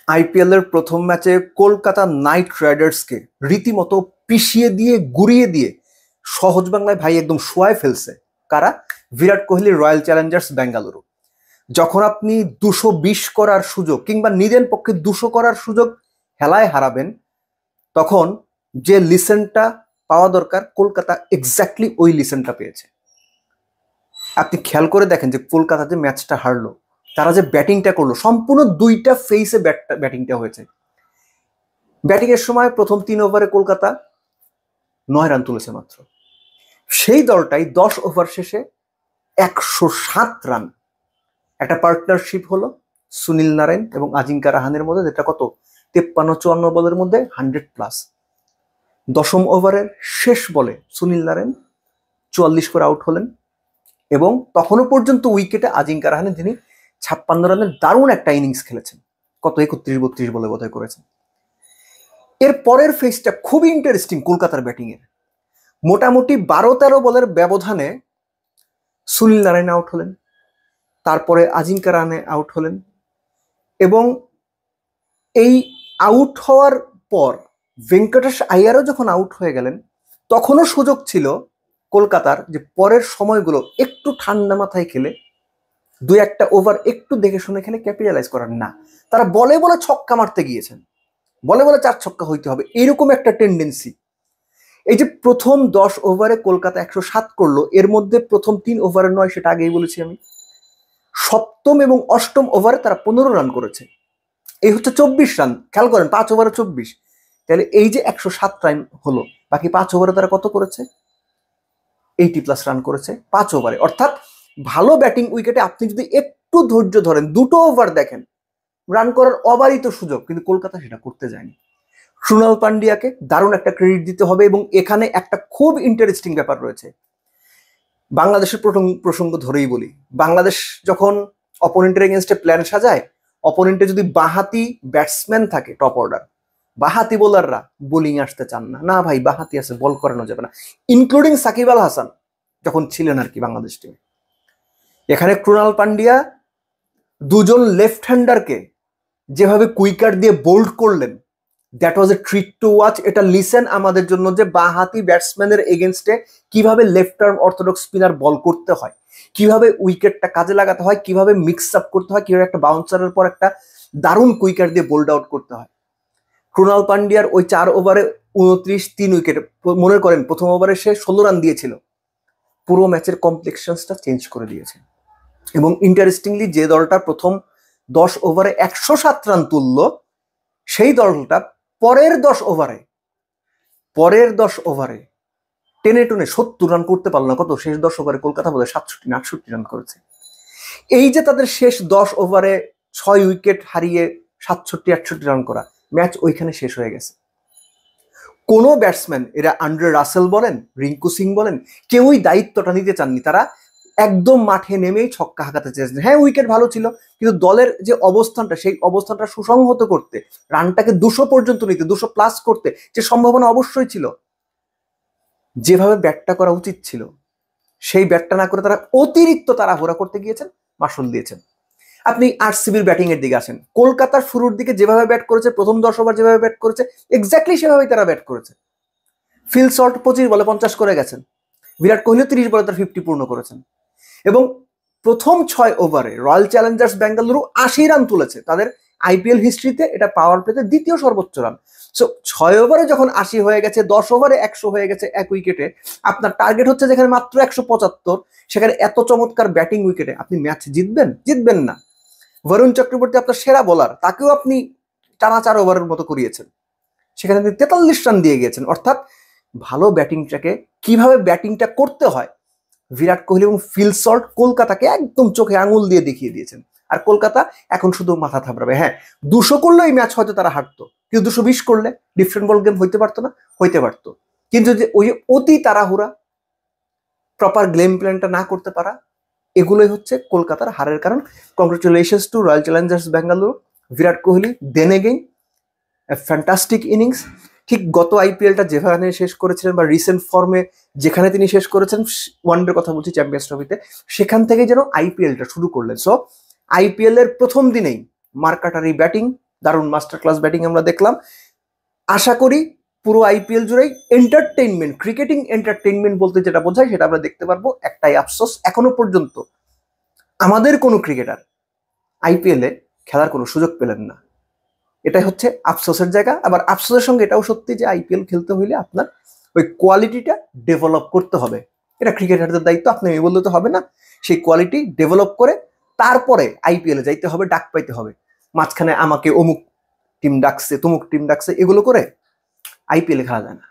IPL এর প্রথম ম্যাচে কলকাতা নাইট রাইডার্সকে রীতিমতো পিষিয়ে দিয়ে গুড়িয়ে দিয়ে সহজ বাংলায় ভাই একদম শোয়ায় ফেলছে কারা? Virat Kohli, royal challengers Bengaluru. যখন আপনি 220 করার সুযোগ কিংবা নিজের পক্ষে 200 করার সুযোগ হেলায় হারাবেন, তখন যে লিসেনটা পাওয়া দরকার কলকাতা এক্স্যাক্টলি ওই লিসেনটা পেয়েছে। আপনি খেয়াল করে দেখেন যে কলকাতা যে ম্যাচটা হারলো, তারা যে ব্যাটিংটা করলো, সম্পূর্ণ দুইটা ফেসে ব্যাটিংটা হয়েছে। ব্যাটিং এর সময় প্রথম 3 ওভারে কলকাতা 9 রান তুলেছে মাত্র। সেই দলটাই 10 ওভার শেষে 107 রান। একটা পার্টনারশিপ হলো সুনীল নারায়ণ এবং আজিঙ্কা রাহানের মধ্যে, যেটা কত 53-54 বলের মধ্যে 100+। দশম ওভারের শেষ বলে সুনীল নারায়ণ 44 করে আউট হলেন এবং তখনও পর্যন্ত উইকেটে আজিঙ্কা রাহানে যিনি 56 রানের দারুণ একটা ইনিংস খেলেছেন, কত 31-32 বলে বোধহয় করেছেন। এর পরের ফেজটা খুবই ইন্টারেস্টিং কলকাতার ব্যাটিং এর। মোটামুটি 12-13 বলের ব্যবধানে সুনীল নারায়ণ আউট হলেন, তারপরে আজিঙ্কা রাহানে আউট হলেন এবং এই আউট হওয়ার পর ভেঙ্কটেশ আইয়ারও যখন আউট হয়ে গেলেন, তখনও সুযোগ ছিল কলকাতার যে পরের সময়গুলো একটু ঠান্ডা মাথায় খেলে 2-1 ওভার একটু দেখে শুনে খেলে ক্যাপিটালাইজ করার। না, তারা বলে বলে ছক্কা মারতে গিয়েছেন, বলে বলে 4 ছক্কা হইতে হবে, এরকম একটা টেন্ডেন্সি। এই যে প্রথম 10 ওভারে কলকাতা 107 করলো, এর মধ্যে প্রথম 3 ওভারে 9, সেটা আগেই বলেছি আমি। সপ্তম এবং অষ্টম ওভারে তারা 15 রান করেছে, এই হচ্ছে 24 রান। খেয়াল করেন 5 ওভারে 24, তাহলে এই যে 107 রান হলো, বাকি 5 ওভারে তারা কত করেছে? 80+ রান করেছে 5 ওভারে। অর্থাৎ ভালো ব্যাটিং উইকেটে আপনি যদি একটু ধৈর্য ধরেন, 2টো ওভার দেখেন, রান করার অবারিত সুযোগ, কিন্তু কলকাতা সেটা করতে যায়নি। ক্রুনাল পান্ডিয়াকে দারুণ একটা ক্রেডিট দিতে হবে। এবং এখানে একটা খুব ইন্টারেস্টিং ব্যাপার রয়েছে, বাংলাদেশের প্রসঙ্গ ধরেই বলি। বাংলাদেশ যখন অপোনেন্টের এগেনস্টে প্ল্যান সাজায়, অপোনেন্টে যদি বাঁহাতি ব্যাটসম্যান থাকে টপ অর্ডার, বাঁহাতি বোলাররা বোলিং আসতে চান না। না ভাই, বাঁহাতি আছে, বল করানো যাবে না, ইনক্লুডিং সাকিব আল হাসান যখন ছিলেন আর কি বাংলাদেশ টিমে। এখানে ক্রুনাল পান্ডিয়া দুজন লেফট হ্যান্ডারকে যেভাবে কুইকার দিয়ে বোল্ড করলেন, that was A treat to watch. এটা লিসেন আমাদের জন্য, যে বাঁহাতি ব্যাটসম্যানের এগেনস্টে কিভাবে লেফট আর্ম অর্থোডক্স স্পিনার বল করতে হয়, কিভাবে উইকেটটা কাজে লাগাতে হয়, কিভাবে মিক্স আপ করতে হয়, কিভাবে একটা বাউন্সারের পর একটা দারুণ কুইকার দিয়ে বোল্ড আউট করতে হয়। ক্রুনাল পান্ডিয়ার ওই 4 ওভারে 29 3 উইকেট, মনে করেন প্রথম ওভারে সে 16 রান দিয়েছিল, পুরো ম্যাচের কমপ্লেক্সনটা চেঞ্জ করে দিয়েছে। এবং ইন্টারেস্টিংলি, যে দলটা প্রথম 10 ওভারে 107 রান তুললো, সেই দলটা পরের 10 ওভারে টেনে 70 রান করতে পারলো না। কত শেষ 10 ওভারে কলকাতা বোধহয় 67-68 রান করেছে। এই যে তাদের শেষ 10 ওভারে 6 উইকেট হারিয়ে 67-68 রান করা, ম্যাচ ওইখানে শেষ হয়ে গেছে। কোনো ব্যাটসম্যান, এরা আন্ড্রে রাসেল বলেন, রিঙ্কু সিং বলেন, কেউই দায়িত্বটা নিতে চাননি। তারা একদম মাঠে নেমেই ছক্কা হাঁকাতে চেয়েছেন। হ্যাঁ, উইকেট ভালো ছিল, কিন্তু দলের যে অবস্থানটা, সেই অবস্থানটা সুসংহত করতে, রানটাকে 200 পর্যন্ত নিতে, 200+ করতে যে সম্ভাবনা অবশ্যই ছিল, যেভাবে ব্যাটটা করা উচিত ছিল সেই ব্যাটটা না করে তারা অতিরিক্ত তাড়াহুড়া করতে গিয়েছেন, মাসুল দিয়েছেন। আপনি আরসিবির ব্যাটিং এর দিকে আসেন, কলকাতার শুরুর দিকে যেভাবে ব্যাট করেছে, প্রথম 10 ওভার যেভাবে ব্যাট করেছে, এক্স্যাক্টলি সেভাবেই তারা ব্যাট করেছে। ফিল শর্ট 25 বলে 50 করে গেছেন, বিরাট কোহলি 30 বলে তার 50 পূর্ণ করেছেন। এবং প্রথম 6 ওভারে রয়্যাল চ্যালেঞ্জার্স বেঙ্গালুরু 80 রান তুলেছে, তাদের আইপিএল হিস্ট্রিতে এটা পাওয়ার প্লেতে দ্বিতীয় সর্বোচ্চ রান। সো 6 ওভারে যখন 80 হয়ে গেছে, 10 ওভারে 100 হয়ে গেছে এক উইকেটে, আপনার টার্গেট হচ্ছে যেখানে মাত্র 175, সেখানে এত চমৎকার ব্যাটিং উইকেটে আপনি ম্যাচ জিতবেন না। বরুণ চক্রবর্তী আপনার সেরা বোলার, তাকেও আপনি টানা 4 ওভারের মতো করিয়েছেন, সেখানে আপনি 43 রান দিয়ে গিয়েছেন। অর্থাৎ ভালো ব্যাটিংটাকে, কিভাবে ব্যাটিংটা করতে হয়, বিরাট কোহলি এবং ফিল সল্ট কলকাতাকে একদম চোখে আঙুল দিয়ে দেখিয়ে দিয়েছেন। আর কলকাতা এখন শুধু মাথা থাপড়াবে। হ্যাঁ, 200 করলে এই ম্যাচ হয়তো তারা হারতো, কিন্তু 220 করলে ডিফারেন্ট বল গেম হইতে পারতো না, হইতে পারতো। কিন্তু যে ওই অতি তাড়াহুড়া, প্রপার গেম প্ল্যানটা না করতে পারা, এগুলোই হচ্ছে কলকাতার হারের কারণ। Congratulations to royal challengers Bengaluru. Virat Kohli then again a fantastic innings. ঠিক গত আইপিএলটা যেখানে শেষ করেছিলেন, বা রিসেন্ট ফর্মে যেখানে তিনি শেষ করেছেন, ওয়ানডের কথা বলছি, চ্যাম্পিয়ন্স ট্রফিতে, সেখান থেকে যেন আইপিএলটা শুরু করলেন। সো আইপিএল এর প্রথম দিনেই মার্কাটারি ব্যাটিং, দারুণ মাস্টার ক্লাস ব্যাটিং আমরা দেখলাম। আশা করি পুরো আইপিএল জুড়েই এন্টারটেইনমেন্ট, ক্রিকেটিং এন্টারটেইনমেন্ট বলতে যেটা বোঝায় সেটা আমরা দেখতে পারবো। একটাই আফসোস, এখনো পর্যন্ত আমাদের কোনো ক্রিকেটার আইপিএলে খেলার কোনো সুযোগ পেলেন না। এটাই হচ্ছে আফসোসের জায়গা। আবার আফসোসের সঙ্গে এটাও সত্যি যে আইপিএল খেলতে হইলে আপনার ওই কোয়ালিটিটা ডেভেলপ করতে হবে। এটা ক্রিকেটারদের দায়িত্ব, আপনি আমি বললে তো হবে না। সেই কোয়ালিটি ডেভেলপ করে তারপরে আইপিএলে যাইতে হবে, ডাক পাইতে হবে। মাঝখানে আমাকে অমুক টিম ডাকছে, তমুক টিম ডাকছে, এগুলো করে আইপিএলে খেলা যায় না।